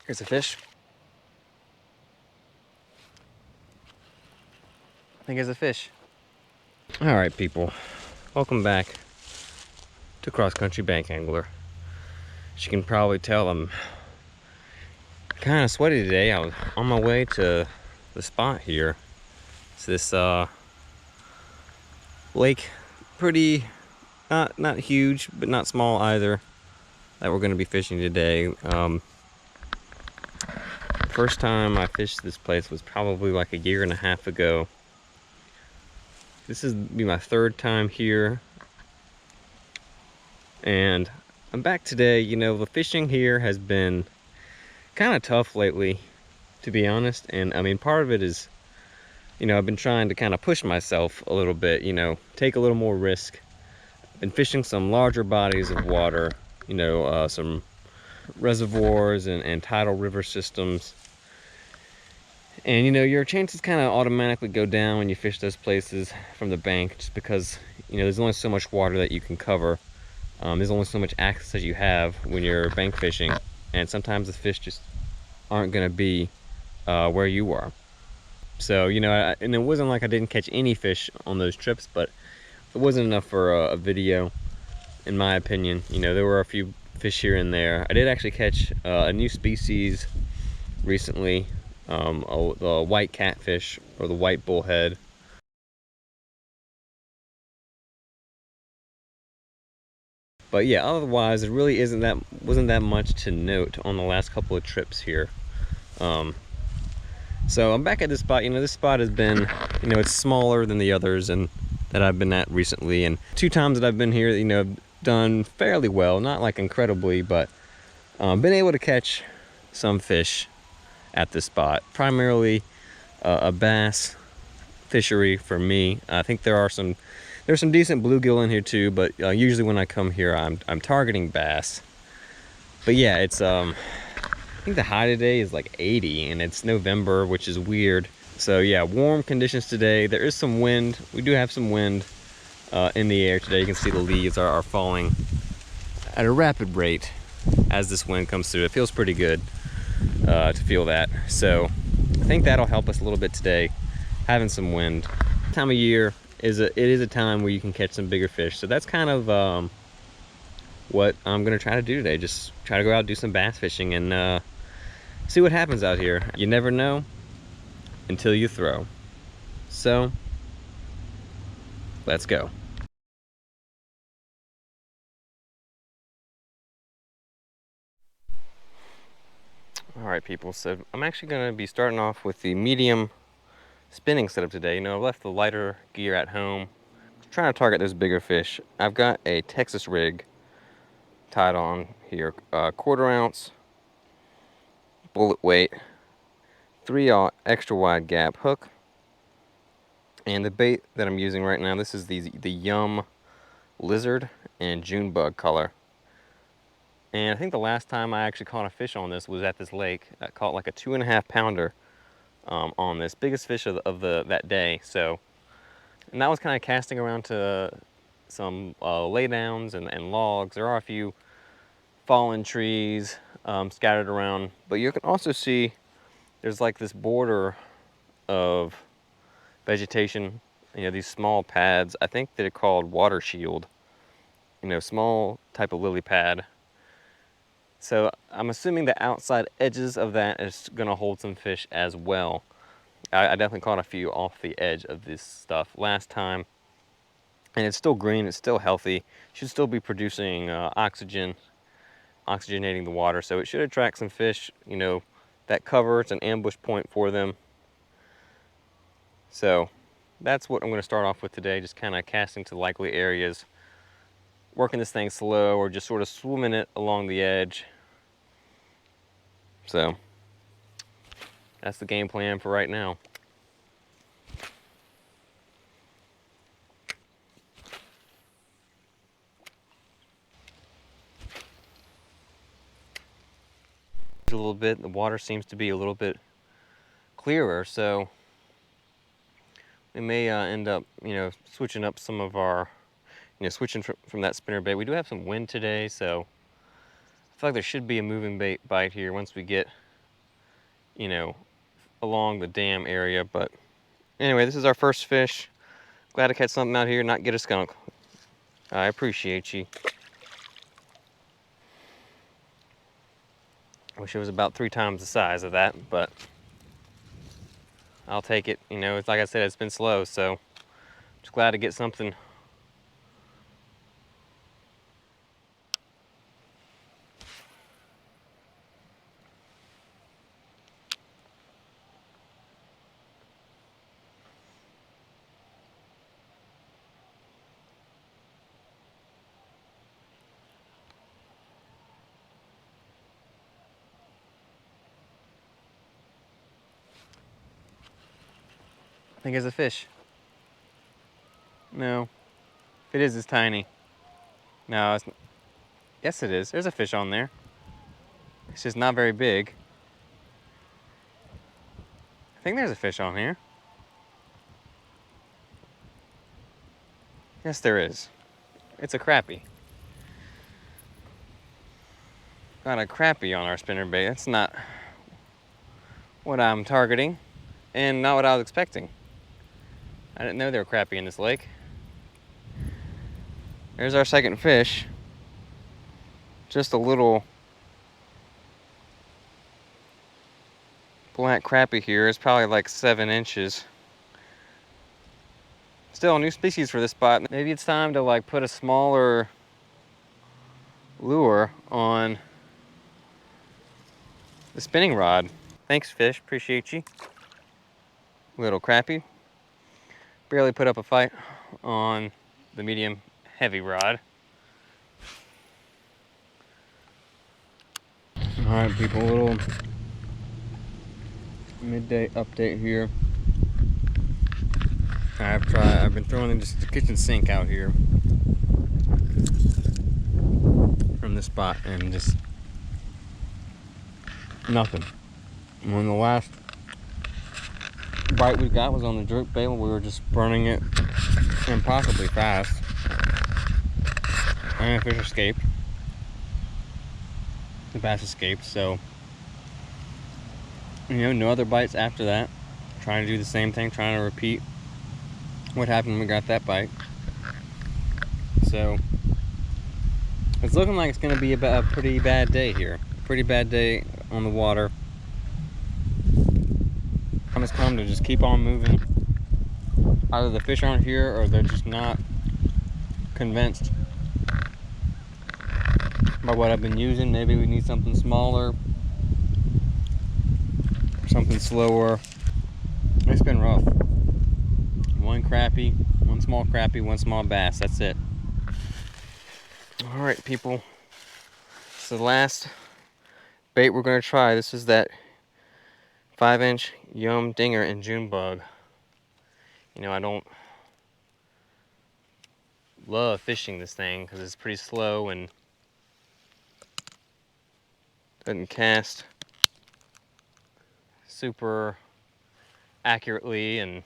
Here's a fish. I think it's a fish. All right, people. Welcome back to Cross Country Bank Angler. As you can probably tell, I'm kind of sweaty today. I was on my way to the spot here. It's this lake, pretty, not huge, but not small either, that we're going to be fishing today. First time I fished this place was probably like a year and a half ago. This is be my third time here, and I'm back today. You know, the fishing here has been kind of tough lately, to be honest. And I mean, part of it is, you know, I've been trying to kind of push myself a little bit, you know, take a little more risk. Been fishing some larger bodies of water, you know, some reservoirs and tidal river systems. And you know, your chances kind of automatically go down when you fish those places from the bank, just because, you know, there's only so much water that you can cover. There's only so much access that you have when you're bank fishing, and sometimes the fish just aren't going to be where you are. So, you know, and it wasn't like I didn't catch any fish on those trips, but it wasn't enough for a video, in my opinion. You know, there were a few fish here and there. I did actually catch a new species recently, the white catfish, or the white bullhead. But yeah, otherwise it really wasn't that much to note on the last couple of trips here. So I'm back at this spot. You know, this spot has been, you know, it's smaller than the others and that I've been at recently. And 2 times that I've been here, you know, I've done fairly well, not like incredibly, but been able to catch some fish at this spot. Primarily a bass fishery for me. I think there's some decent bluegill in here too, but usually when I come here, I'm targeting bass. But yeah, it's I think the high today is like 80, and it's November, which is weird. So yeah, warm conditions today. There is some wind. We do have some wind in the air today. You can see the leaves are falling at a rapid rate as this wind comes through. It feels pretty good to feel that. So I think that'll help us a little bit today, having some wind. Time of year is a time where you can catch some bigger fish. So that's kind of what I'm gonna try to do today. Just try to go out and do some bass fishing and see what happens out here. You never know until you throw. So let's go. All right, people, so I'm actually gonna be starting off with the medium spinning setup today. You know, I left the lighter gear at home, trying to target those bigger fish. I've got a Texas rig tied on here, 1/4 ounce bullet weight, 3/0 extra wide gap hook, and the bait that I'm using right now, this is the Yum Lizard and June Bug color. And I think the last time I actually caught a fish on this was at this lake. I caught like a 2.5 pounder on this, biggest fish of that day. So, and that was kind of casting around to some laydowns and logs. There are a few fallen trees scattered around, but you can also see there's like this border of vegetation, you know, these small pads. I think they're called water shield, you know, small type of lily pad. So I'm assuming the outside edges of that is gonna hold some fish as well. I definitely caught a few off the edge of this stuff last time, and it's still green, it's still healthy, should still be producing oxygenating the water, so it should attract some fish. You know, that cover, it's an ambush point for them. So that's what I'm going to start off with today, just kind of casting to likely areas, working this thing slow, or just sort of swimming it along the edge. So that's the game plan for right now. A little bit, the water seems to be a little bit clearer, so we may end up, you know, switching up some of our, you know, switching from that spinner bait. We do have some wind today, so I feel like there should be a moving bait bite here once we get you know, along the dam area. But anyway, this is our first fish. Glad to catch something out here, not get a skunk. I appreciate you. I wish it was about 3 times the size of that, but I'll take it. You know, it's like I said, it's been slow, so just glad to get something. I think it's a fish. No. If it is, it's tiny. No, it's not. Yes, it is. There's a fish on there. It's just not very big. I think there's a fish on here. Yes, there is. It's a crappie. Got a crappie on our spinnerbait. That's not what I'm targeting, and not what I was expecting. I didn't know there were crappie in this lake. There's our second fish. Just a little black crappie here. It's probably like 7 inches. Still a new species for this spot. Maybe it's time to like put a smaller lure on the spinning rod. Thanks, fish. Appreciate you. Little crappie. Barely put up a fight on the medium heavy rod. All right, people, a little midday update here. I've been throwing just the kitchen sink out here from this spot, and just nothing. When the last bite we got was on the jerk bait, we were just burning it impossibly fast, and the fish escaped. The bass escaped, so no other bites after that. Trying to do the same thing, trying to repeat what happened when we got that bite. So it's looking like it's going to be a pretty bad day here. Pretty bad day on the water. Time has come to just keep on moving. Either the fish aren't here, or they're just not convinced by what I've been using. Maybe we need something smaller, something slower. It's been rough. One crappie, one small crappie, one small bass. That's it. All right, people. So the last bait we're going to try. This is that 5-inch Yum Dinger and June bug. I don't love fishing this thing because it's pretty slow and doesn't cast super accurately and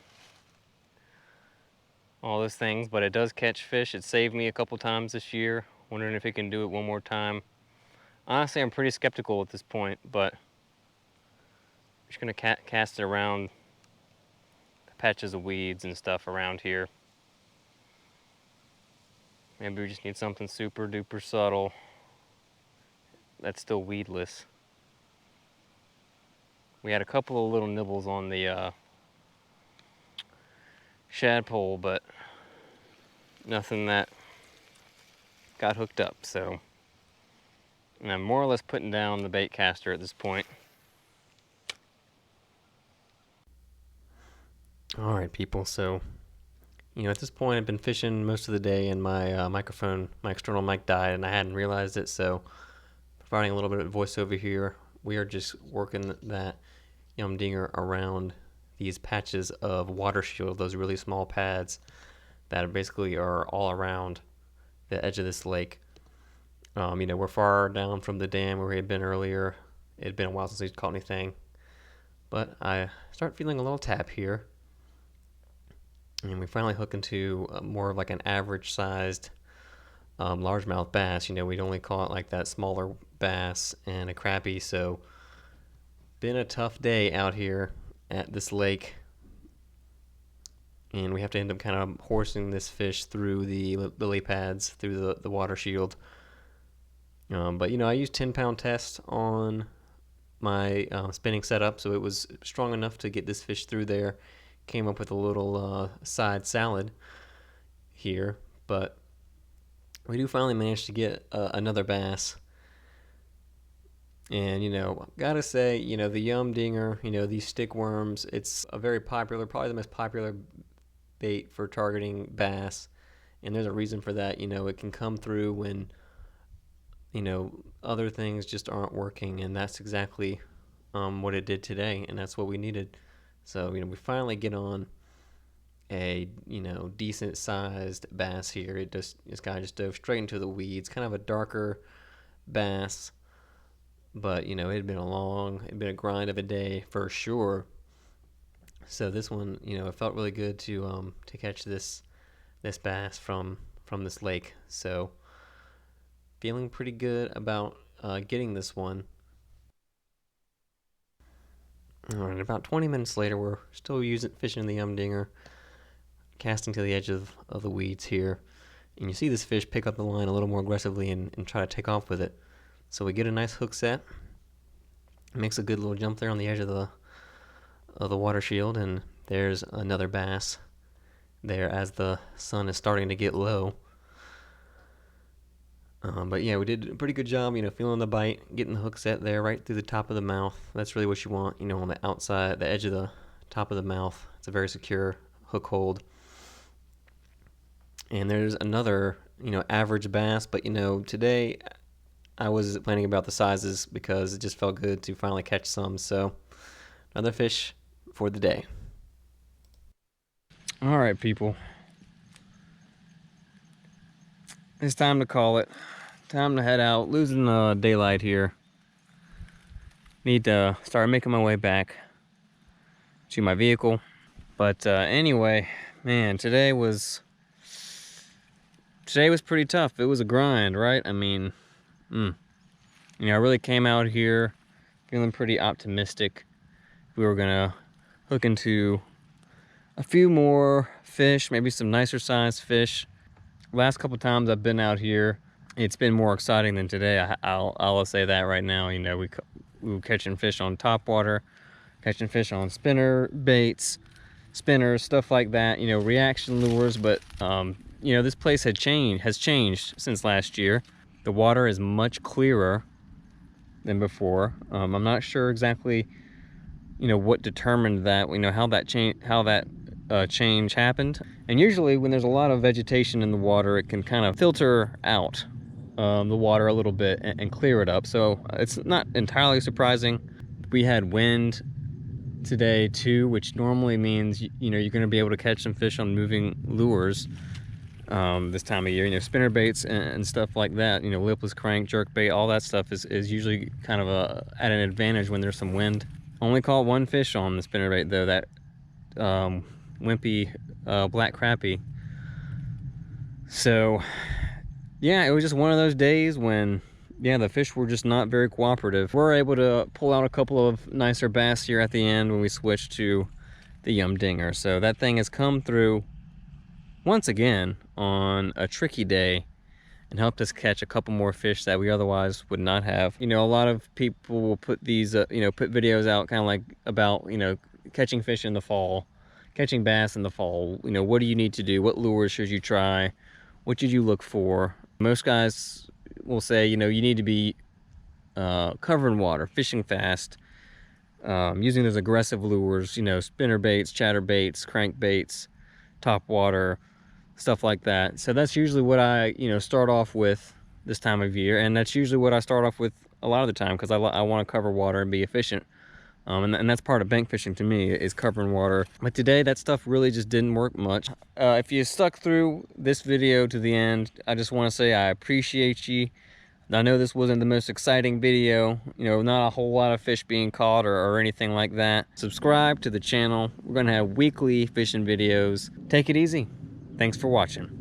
all those things, but it does catch fish. It saved me a couple times this year. Wondering if it can do it one more time. Honestly, I'm pretty skeptical at this point, but I'm just gonna cast it around the patches of weeds and stuff around here. Maybe we just need something super duper subtle that's still weedless. We had a couple of little nibbles on the shad pole, but nothing that got hooked up. So, and I'm more or less putting down the bait caster at this point. All right, people. So, at this point, I've been fishing most of the day, and my my external mic died, and I hadn't realized it. So, providing a little bit of voiceover here, we are just working that Yum Dinger around these patches of water shield, those really small pads that basically are all around the edge of this lake. We're far down from the dam where we had been earlier. It had been a while since we caught anything, but I start feeling a little tap here. And we finally hook into more of like an average sized largemouth bass. We'd only caught like that smaller bass and a crappie, so Been a tough day out here at this lake, and we have to end up kind of horsing this fish through the lily pads, through the water shield. But I used 10-pound test on my spinning setup, so it was strong enough to get this fish through there. Came up with a little side salad here, but we do finally manage to get another bass. And, gotta say, the Yum Dinger, these stick worms, it's a very popular, probably the most popular bait for targeting bass. And there's a reason for that. It can come through when, other things just aren't working. And that's exactly what it did today. And that's what we needed. So, we finally get on a, decent sized bass here. This guy just dove straight into the weeds, kind of a darker bass. But it had been a grind of a day for sure. So this one, it felt really good to catch this bass from this lake. So feeling pretty good about getting this one. All right, about 20 minutes later, we're still fishing the Yum Dinger, casting to the edge of the weeds here, and you see this fish pick up the line a little more aggressively and try to take off with it. So we get a nice hook set. Makes a good little jump there on the edge of the water shield, and there's another bass there as the sun is starting to get low. But yeah, we did a pretty good job, feeling the bite, getting the hook set there right through the top of the mouth. That's really what you want, on the outside, the edge of the top of the mouth. It's a very secure hook hold. And there's another, average bass, but today I was planning about the sizes because it just felt good to finally catch some. So another fish for the day. All right, people. It's time to call it. Time to head out. Losing daylight here. Need to start making my way back to my vehicle. But anyway, man, today was pretty tough. It was a grind, right? I mean, I really came out here feeling pretty optimistic. We were gonna hook into a few more fish, maybe some nicer sized fish. Last couple times I've been out here, it's been more exciting than today. I'll say that right now. We were catching fish on top water, catching fish on spinner baits, spinners, stuff like that. Reaction lures. But this place has changed since last year. The water is much clearer than before. I'm not sure exactly, what determined that. How that change happened. And usually when there's a lot of vegetation in the water, it can kind of filter out the water a little bit and clear it up. So it's not entirely surprising. We had wind today too, which normally means you're going to be able to catch some fish on moving lures this time of year. Spinner baits and stuff like that. Lipless crank, jerk bait, all that stuff is usually kind of at an advantage when there's some wind. Only caught one fish on the spinner bait though, that wimpy black crappie. So yeah, it was just one of those days when the fish were just not very cooperative. We're able to pull out a couple of nicer bass here at the end when we switched to the Yum Dinger. So that thing has come through once again on a tricky day and helped us catch a couple more fish that we otherwise would not have. A lot of people will put these put videos out kind of like about catching fish in the fall, catching bass in the fall. What do you need to do? What lures should you try? What should you look for? Most guys will say, you need to be covering water, fishing fast, using those aggressive lures, spinner baits, chatter baits, crank baits, top water, stuff like that. So that's usually what I, start off with this time of year. And that's usually what I start off with a lot of the time because I want to cover water and be efficient. And that's part of bank fishing to me, is covering water. But today that stuff really just didn't work much. If you stuck through this video to the end, I just want to say I appreciate you. I know this wasn't the most exciting video, not a whole lot of fish being caught or anything like that. Subscribe to the channel. We're gonna have weekly fishing videos. Take it easy. Thanks for watching.